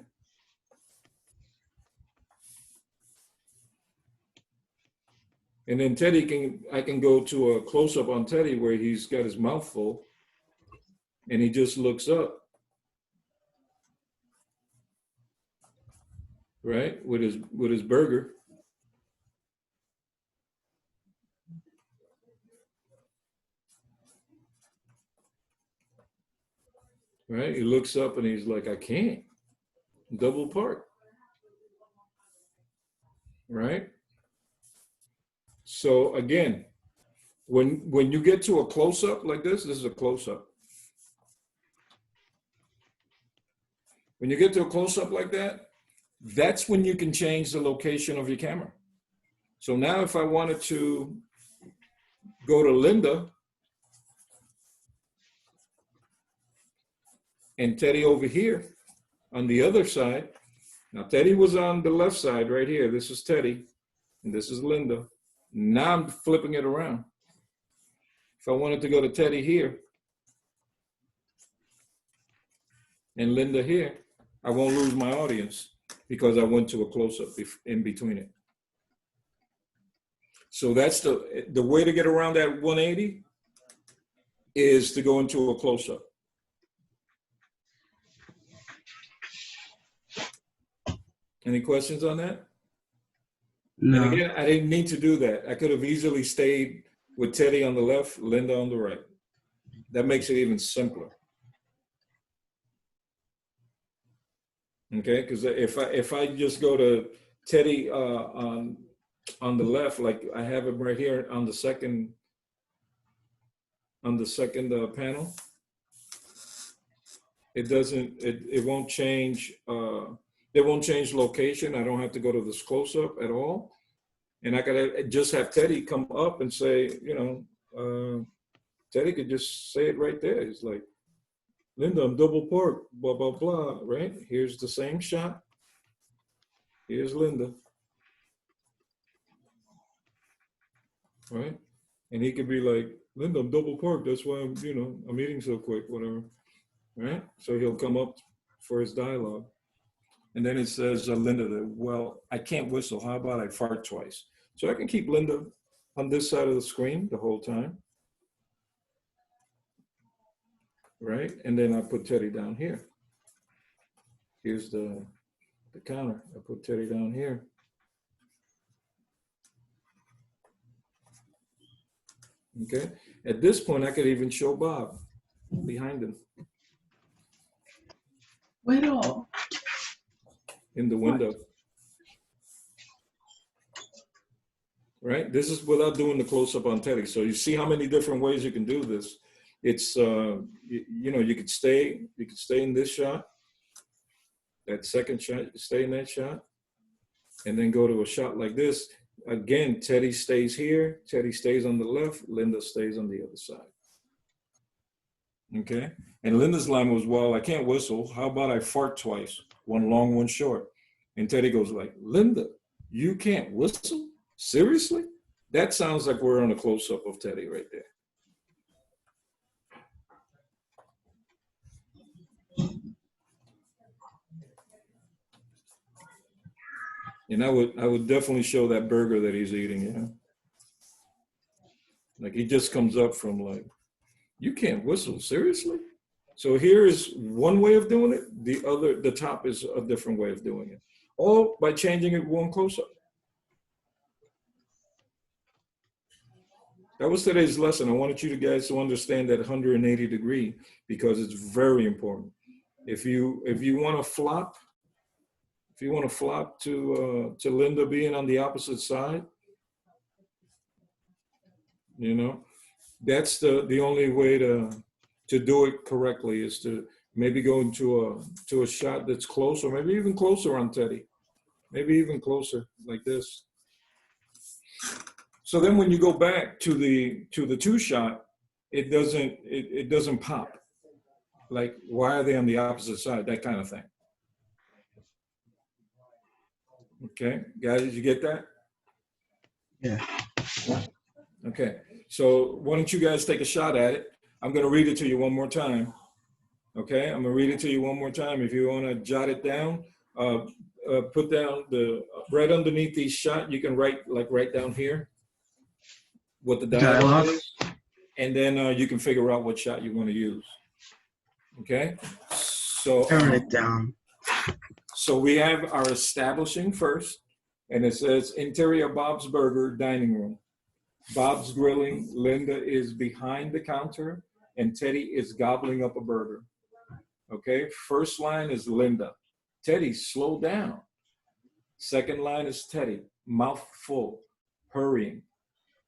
And then I can go to a close-up on Teddy where he's got his mouth full and he just looks up, right? With his burger. Right? He looks up and he's like, I can't. Double park. Right? So again, when you get to a close-up like this is a close-up. When you get to a close-up like that, that's when you can change the location of your camera. So now if I wanted to go to Linda and Teddy over here on the other side. Now Teddy was on the left side right here. This is Teddy and this is Linda. Now I'm flipping it around. If I wanted to go to Teddy here and Linda here, I won't lose my audience because I went to a close-up in between it. So that's the way to get around that 180 is to go into a close-up. Any questions on that? No. And again, I didn't need to do that. I could have easily stayed with Teddy on the left, Linda on the right. That makes it even simpler. Okay, because if I just go to Teddy on the left, like I have him right here on the second panel, it won't change. It won't change location. I don't have to go to this close-up at all. And I gotta just have Teddy come up and say, Teddy could just say it right there. It's like, Linda, I'm double parked, blah, blah, blah, right? Here's the same shot. Here's Linda. Right? And he could be like, Linda, I'm double parked. That's why I'm eating so quick, whatever. Right? So he'll come up for his dialogue. And then it says, Linda, well, I can't whistle. How about I fart twice? So I can keep Linda on this side of the screen the whole time. Right? And then I put Teddy down here. Here's the counter. I put Teddy down here. Okay? At this point, I could even show Bob behind him. Bueno. in the window. Right? This is without doing the close-up on Teddy. So you see how many different ways you can do this. It's, you know, you could stay in this shot, that second shot, you could stay in that shot, and then go to a shot like this. Again, Teddy stays here, Teddy stays on the left, Linda stays on the other side. Okay? And Linda's line was, well, I can't whistle. How about I fart twice? One long, one short. And Teddy goes like, Linda, you can't whistle? Seriously? That sounds like we're on a close-up of Teddy right there. And I would definitely show that burger that he's eating, you know? Like he just comes up from like, you can't whistle, seriously? So here is one way of doing it. The top is a different way of doing it. All by changing it one close-up. That was today's lesson. I wanted you guys to understand that 180 degree because it's very important. If you want to flop, to Linda being on the opposite side, you know, that's the only way to do it correctly is to maybe go into a shot that's close or maybe even closer on Teddy, maybe even closer like this. So then when you go back to the two shot, it doesn't pop. Like, why are they on the opposite side? That kind of thing. Okay, guys, did you get that? Yeah. Okay, so why don't you guys take a shot at it? I'm gonna read it to you one more time. Okay, I'm gonna read it to you one more time. If you wanna jot it down, put down right underneath each shot, you can write right down here what the dialogue is, and then you can figure out what shot you wanna use. Okay, so Turn it down. So we have our establishing first, and it says interior Bob's Burger dining room. Bob's grilling, Linda is behind the counter, and Teddy is gobbling up a burger. Okay, first line is Linda. Teddy, slow down. Second line is Teddy, mouth full, hurrying.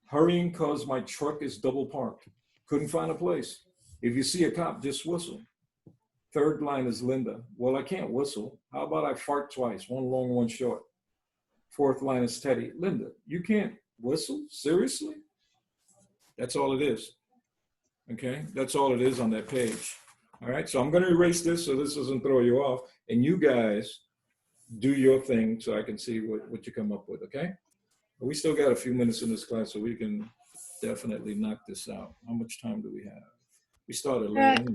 Hurrying cause my truck is double parked. Couldn't find a place. If you see a cop, just whistle. Third line is Linda. Well, I can't whistle. How about I fart twice, one long, one short? Fourth line is Teddy. Linda, you can't whistle? Seriously? That's all it is. Okay, that's all it is on that page. All right, so I'm going to erase this so this doesn't throw you off. And you guys do your thing so I can see what you come up with, okay? But we still got a few minutes in this class, so we can definitely knock this out. How much time do we have? We started late.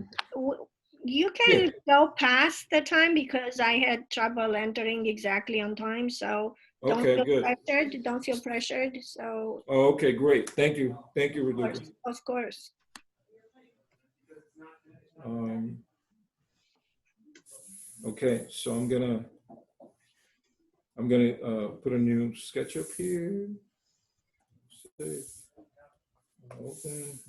You can go past the time because I had trouble entering exactly on time. So don't feel pressured. Don't feel pressured. So. Oh, okay, great. Thank you. Thank you, Rodrigo. Of course. Okay, so I'm gonna put a new sketch up here. Save. Open.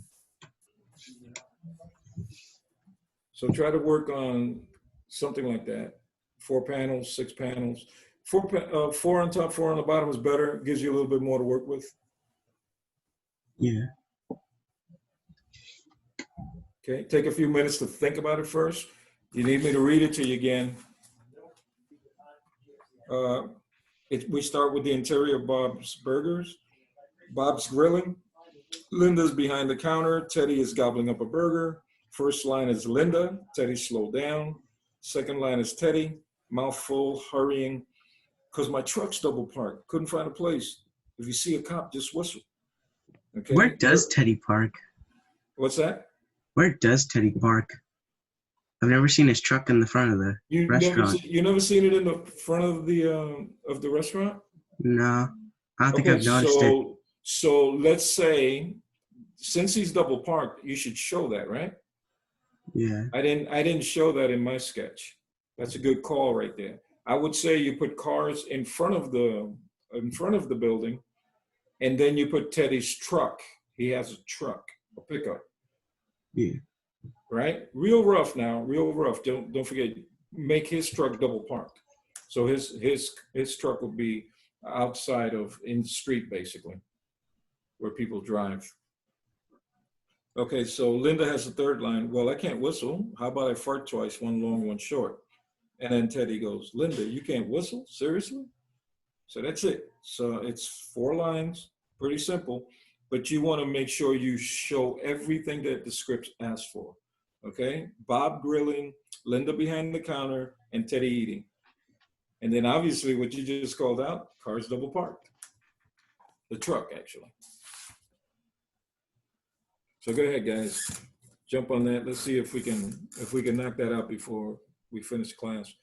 So try to work on something like that. 4 panels, 6 panels. 4 on top, 4 on the bottom is better. Gives you a little bit more to work with. Yeah. Okay, take a few minutes to think about it first. You need me to read it to you again. We start with the interior of Bob's Burgers. Bob's grilling. Linda's behind the counter. Teddy is gobbling up a burger. First line is Linda. Teddy, slow down. Second line is Teddy. Mouth full, hurrying. Because my truck's double parked. Couldn't find a place. If you see a cop, just whistle. Okay. Where does Teddy park? What's that? Where does Teddy park? I've never seen his truck in the front of the restaurant. You never seen it in the front of the restaurant? No, I don't think I've noticed it. So let's say, since he's double parked, you should show that, right? Yeah. I didn't show that in my sketch. That's a good call right there. I would say you put cars in front of the building, and then you put Teddy's truck. He has a truck, a pickup. Yeah. Right? Real rough now, real rough. Don't forget, make his truck double parked. So his truck will be outside of in the street basically, where people drive. Okay, so Linda has the third line. Well, I can't whistle. How about I fart twice, one long, one short? And then Teddy goes, Linda, you can't whistle? Seriously? So that's it. So it's 4 lines, pretty simple, but you want to make sure you show everything that the script asks for. Okay? Bob grilling, Linda behind the counter, and Teddy eating. And then obviously what you just called out, cars double parked. The truck, actually. So go ahead, guys. Jump on that. Let's see if we can knock that out before we finish class.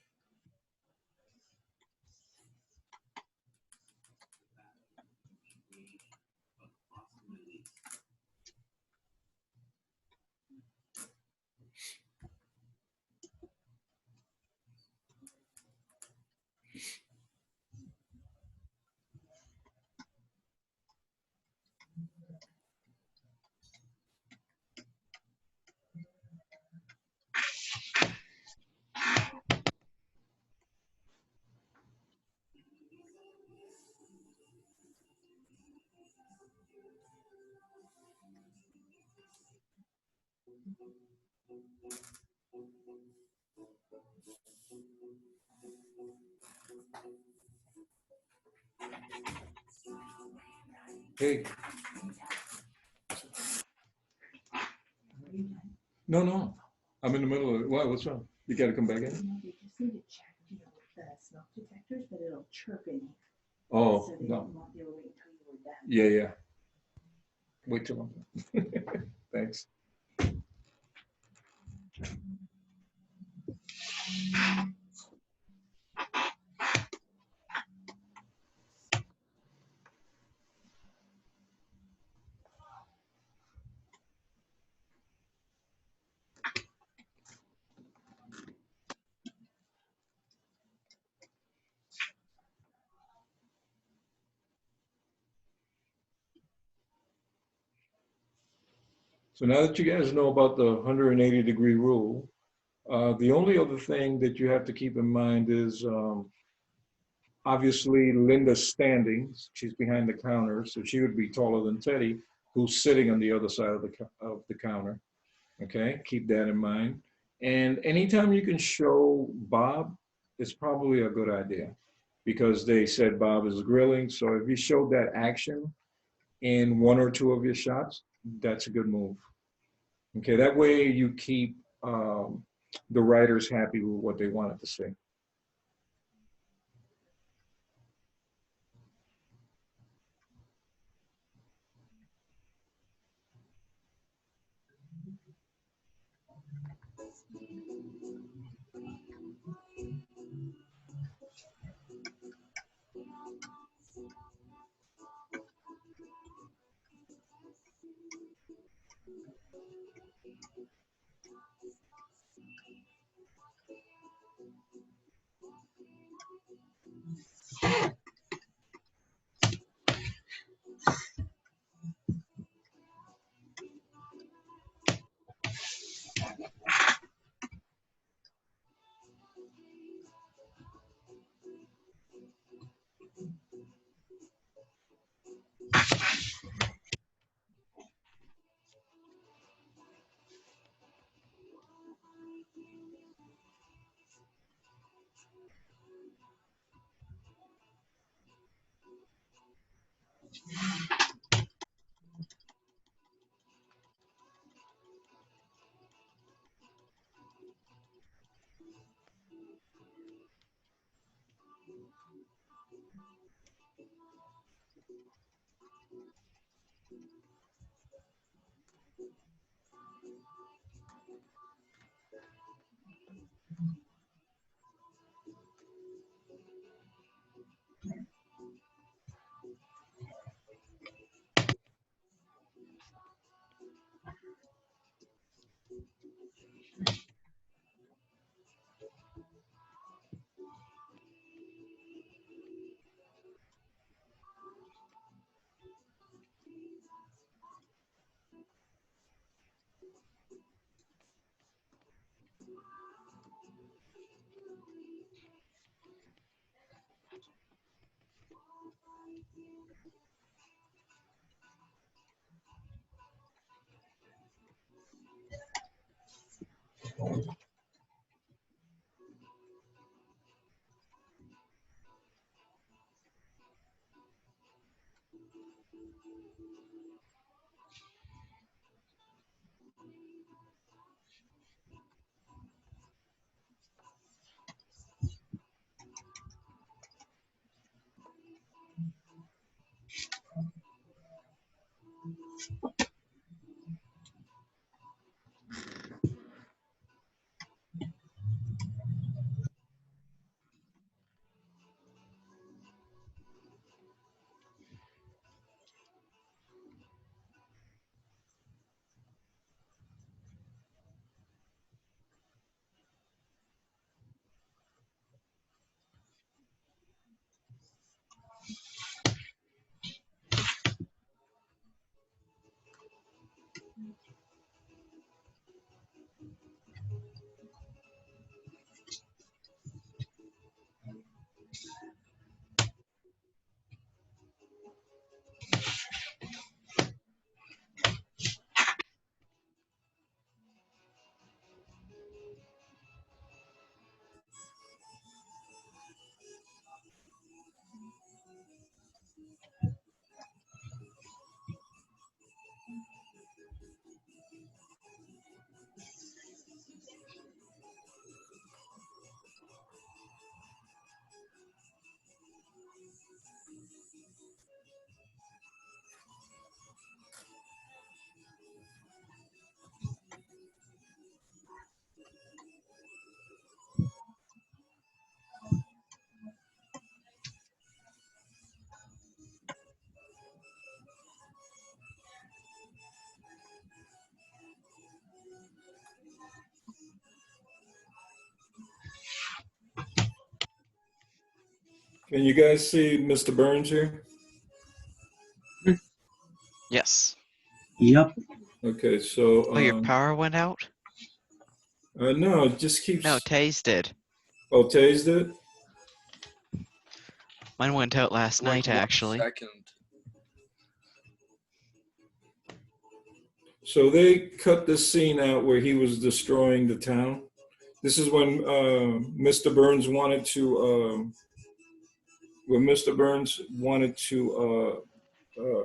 Hey. No. I'm in the middle of it. What's wrong? You got to come back in? You just need to check, the smoke detectors, but it'll chirp in. Oh, So they no. won't be able to wait until you were done. Yeah. Wait till I'm done. Thanks. So now that you guys know about the 180-degree rule, the only other thing that you have to keep in mind is obviously Linda's standing. She's behind the counter, so she would be taller than Teddy, who's sitting on the other side of the counter. Okay, keep that in mind. And anytime you can show Bob, it's probably a good idea because they said Bob is grilling. So if you showed that action in 1 or 2 of your shots, that's a good move. Okay, that way you keep the writers happy with what they wanted to say. Can you guys see Mr. Burns here? Yes. Yep. Okay, so Oh, your power went out? no, it just keeps. No, Taze did. Oh, tased it. Mine went out last Like night, 1 actually. second. So they cut this scene out where he was destroying the town. This is when Mr. Burns wanted to. When Mr. Burns wanted to.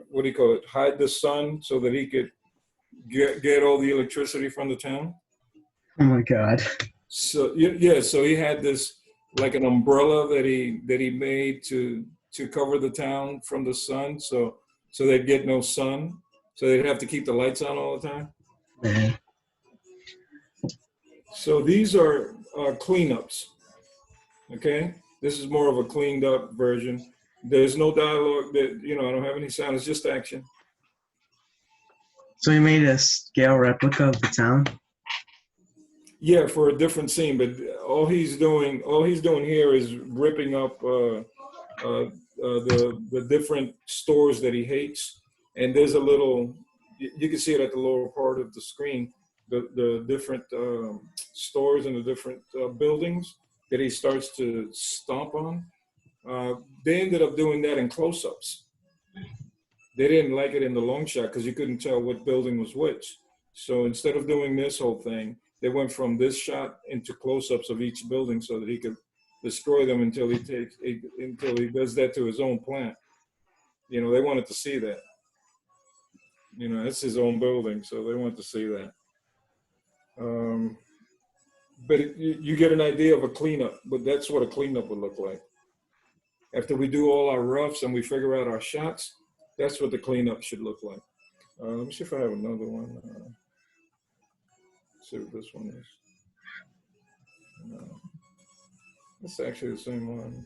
What do you call it? Hide the sun so that he could get all the electricity from the town. Oh my God. So yeah, so he had this like an umbrella that he made to cover the town from the sun, so they'd get no sun, so they'd have to keep the lights on all the time. Man. So these are cleanups. Okay, this is more of a cleaned up version. There's no dialogue. That I don't have any sound. It's just action. So you made a scale replica of the town? Yeah, for a different scene, but all he's doing here is ripping up the different stores that he hates, and there's a little. You can see it at the lower part of the screen. The different stores and the different buildings that he starts to stomp on. They ended up doing that in close-ups. They didn't like it in the long shot because you couldn't tell what building was which. So instead of doing this whole thing, they went from this shot into close-ups of each building so that he could destroy them until he does that to his own plant. They wanted to see that. It's his own building, so they want to see that. But you get an idea of a cleanup, but that's what a cleanup would look like. After we do all our roughs and we figure out our shots, that's what the cleanup should look like. Let me see if I have another one. Let's see what this one is. It's actually the same one.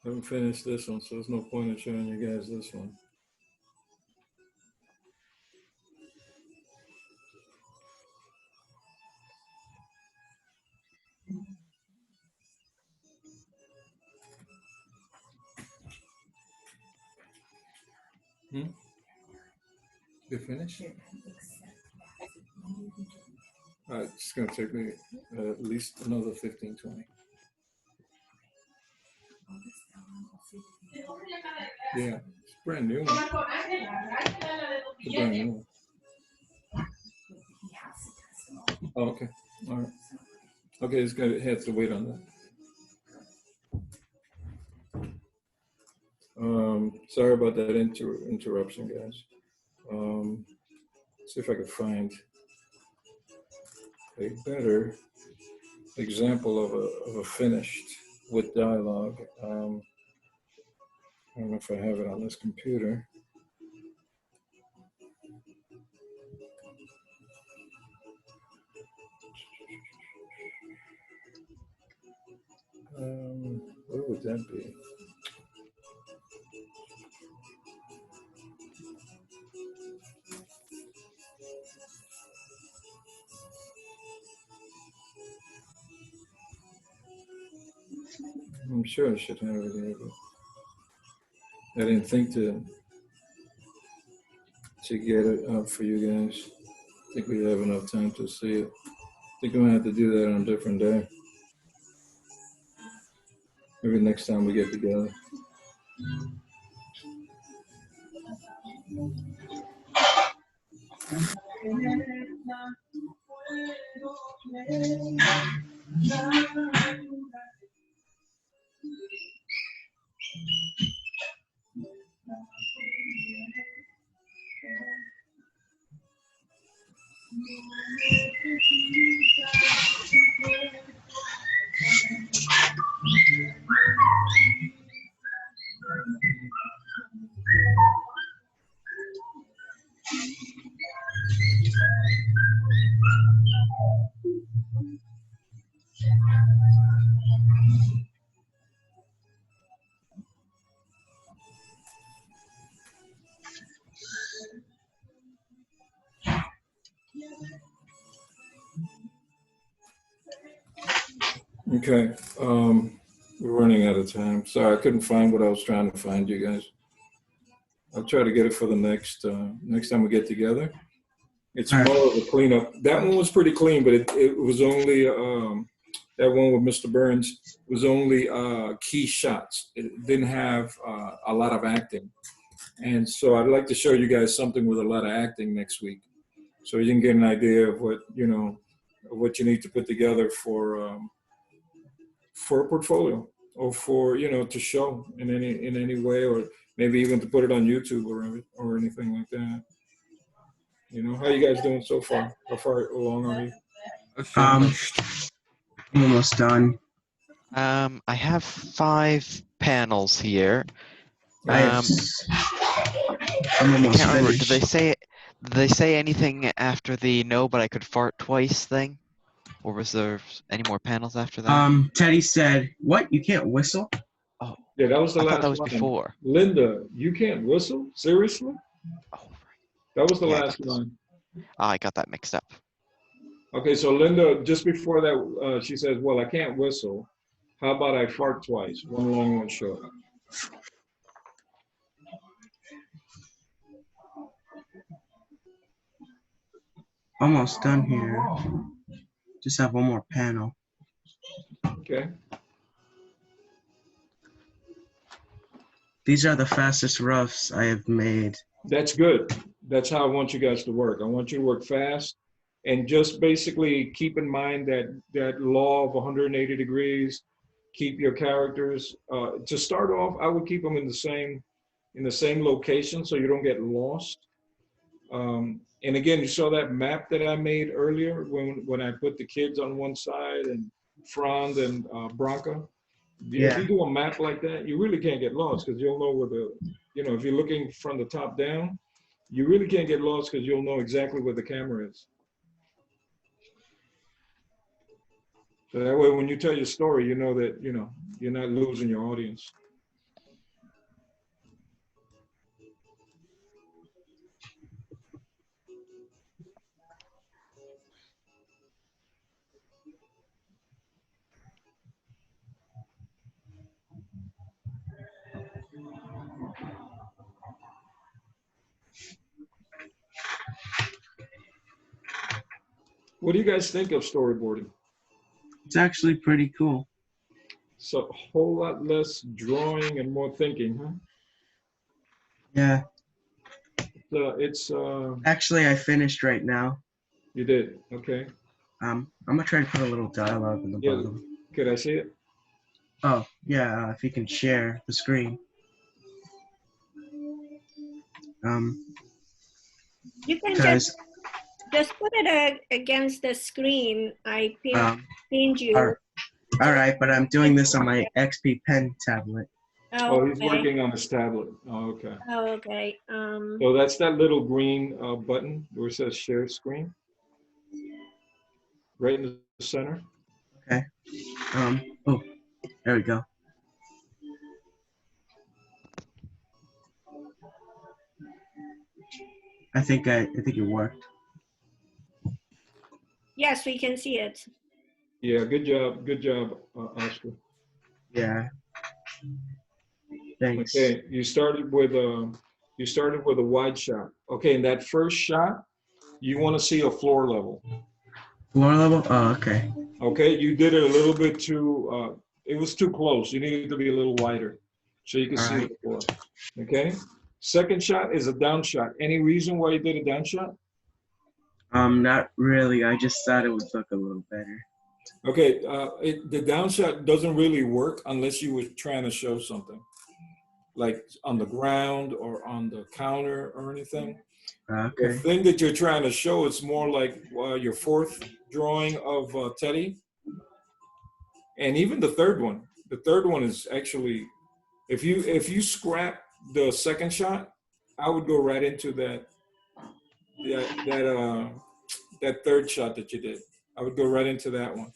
Haven't finished this one, so there's no point in showing you guys this one. You finished? It's going to take me at least another 15, 20. Yeah, it's brand new. It's a brand new one. Oh, okay. All right. Okay, it's going to have to wait on that. Sorry about that interruption, guys. See if I could find a better example of a finished with dialogue. I don't know if I have it on this computer. Where would that be? I'm sure I should have it here, but I didn't think to get it up for you guys. I think we have enough time to see it. I think I'm gonna have to do that on a different day. Maybe next time we get together. Okay, we're running out of time. Sorry, I couldn't find what I was trying to find, you guys. I'll try to get it for the next time we get together. It's more of a cleanup. That one was pretty clean, but it was only that one with Mr. Burns was only key shots. It didn't have a lot of acting, and so I'd like to show you guys something with a lot of acting next week, so you can get an idea of what what you need to put together for a portfolio, or for to show in any way, or maybe even to put it on YouTube or anything like that. How you guys doing so far? How far along are you? I'm almost done. I have 5 panels here. I'm I almost can't remember. finished. Did they say anything after the no, but I could fart twice thing? Or was there any more panels after that? Teddy said, "What? You can't whistle?" Oh, Yeah, that was the I thought last that was line. before. Linda, you can't whistle? Seriously? Oh, right. That was the Yeah, last line. I got that mixed up. Okay, so Linda, just before that, she says, well, I can't whistle. How about I fart twice? One long, one short. Almost done here. Just have one more panel. Okay. These are the fastest roughs I have made. That's good. That's how I want you guys to work. I want you to work fast, and just basically keep in mind that law of 180 degrees. Keep your characters. To start off, I would keep them in the same location so you don't get lost. And again, you saw that map that I made earlier when I put the kids on one side and Franz and Bronca. Yeah. If you do a map like that, you really can't get lost, because you'll know where if you're looking from the top down, you really can't get lost because you'll know exactly where the camera is. So that way, when you tell your story, you know that, you know, you're not losing your audience. What do you guys think of storyboarding? It's actually pretty cool. So a whole lot less drawing and more thinking, huh? Yeah. It's Actually, I finished right now. you did, okay. I'm gonna try to put a little dialogue in the Yeah, bottom. could I see it? Oh, yeah. If you can share the screen. You can Because just put it against the screen. I pinned all you. right, but I'm doing this on my XP Pen tablet. Oh, he's Okay. working on his tablet. Oh, okay. Oh, okay. So that's that little green button where it says share screen, right in the center. Okay. Oh, there we go. I think it worked. Yes, we can see it. Yeah, good job, Oscar. Yeah. Thanks. Okay, you started with a wide shot. Okay, in that first shot, you want to see a floor level. Floor level? Oh, okay. Okay, you did it a little bit too. It was too close. You needed to be a little wider, so you can see Alright. the floor. Okay. Second shot is a down shot. Any reason why you did a down shot? Not really. I just thought it would look a little better. Okay, the down shot doesn't really work unless you were trying to show something, like on the ground or on the counter or anything. The Okay. thing that you're trying to show is more like your fourth drawing of Teddy, and even the third one. The third one is actually, if you scrap the second shot, I would go right into that third shot that you did. I would go right into that one.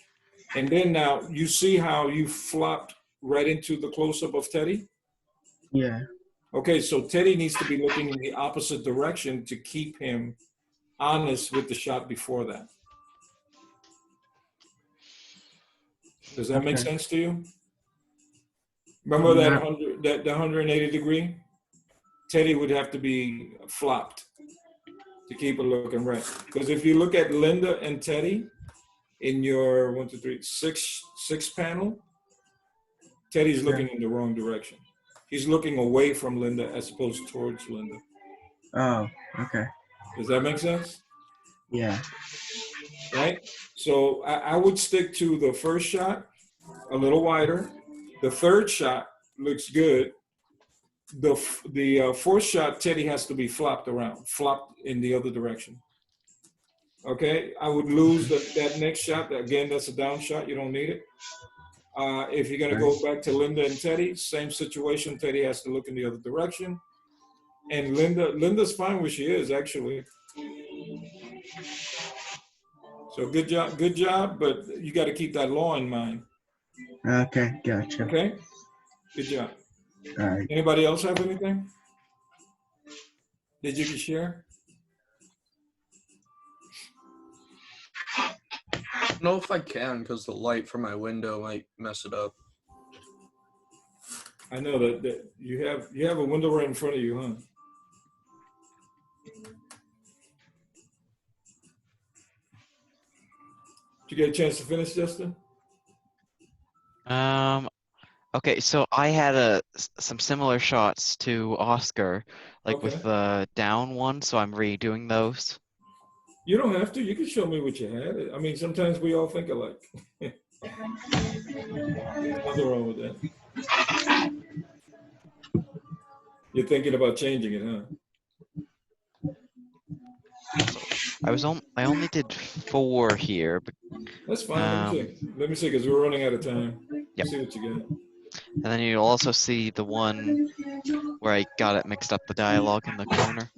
And then now you see how you flopped right into the close-up of Teddy? Yeah. Okay, so Teddy needs to be looking in the opposite direction to keep him honest with the shot before that. Does that make Okay. sense to you? Remember that Not- 180 degree? Teddy would have to be flopped to keep it looking right. Because if you look at Linda and Teddy in your 1, 2, 3, 6 panel, Teddy's looking in the wrong direction. He's looking away from Linda as opposed towards Linda. Oh, okay. Does that make sense? Yeah. Right? So I would stick to the first shot a little wider. The third shot looks good. The fourth shot, Teddy has to be flopped around, flopped in the other direction. Okay, I would lose that next shot. Again, that's a down shot. You don't need it. If you're going to go back to Linda and Teddy, same situation. Teddy has to look in the other direction. And Linda's fine where she is, actually. So good job, but you got to keep that law in mind. Okay, gotcha. Okay, good job. All right. Anybody else have anything that you can share? I don't know if I can because the light from my window might mess it up. I know that you have a window right in front of you, huh? Did you get a chance to finish, Justin? Okay, so I had some similar shots to Oscar, like Okay. with the down one, so I'm redoing those. You don't have to. You can show me what you had. I mean, sometimes we all think alike. There's nothing wrong with that. You're thinking about changing it, huh? I only did 4 here, but, That's fine. Let me see, because we're running out of time. Yep. See what you got. and then you'll also see the one where I got it mixed up, the dialogue in the corner.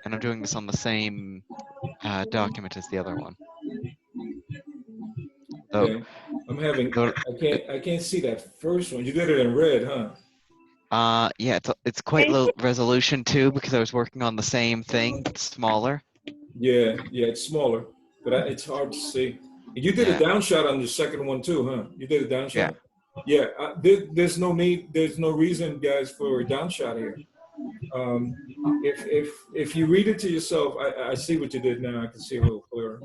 And I'm doing this on the same document as the other one. So Okay. I'm having, go. I can't see that first one. You did it in red, huh? Yeah, it's quite low resolution too because I was working on the same thing, but smaller. Yeah, yeah, it's smaller, but it's hard to see. You did a Yeah, down shot on the second one too, huh? You did a down yeah. shot? Yeah, there's no need, there's no reason, guys, for a down shot here. Um, if you read it to yourself, I see what you did now. I can see a little clearer.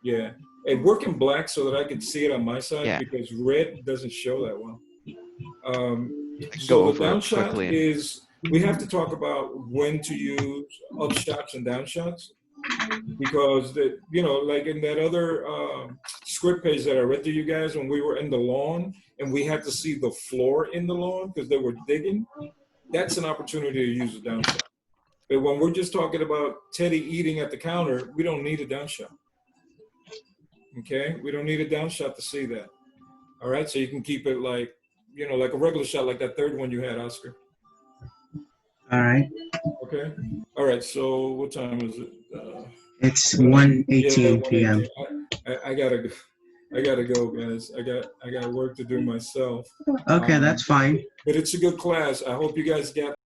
Yeah, and work in black so that I can see it on my side Yeah. because red doesn't show that well. I can go So the over down it shot quickly. is, we have to talk about when to use up shots and down shots because like in that other script page that I read to you guys when we were in the lawn and we had to see the floor in the lawn because they were digging, that's an opportunity to use a down shot. But when we're just talking about Teddy eating at the counter, we don't need a down shot. Okay, we don't need a down shot to see that. All right, so you can keep it like, like a regular shot, like that third one you had, Oscar. All right. Okay. All right. So what time is it? It's Yeah, 1:18 p.m. 1:18. I gotta go. I gotta go, guys. I got work to do myself. Okay, that's fine. But it's a good class. I hope you guys get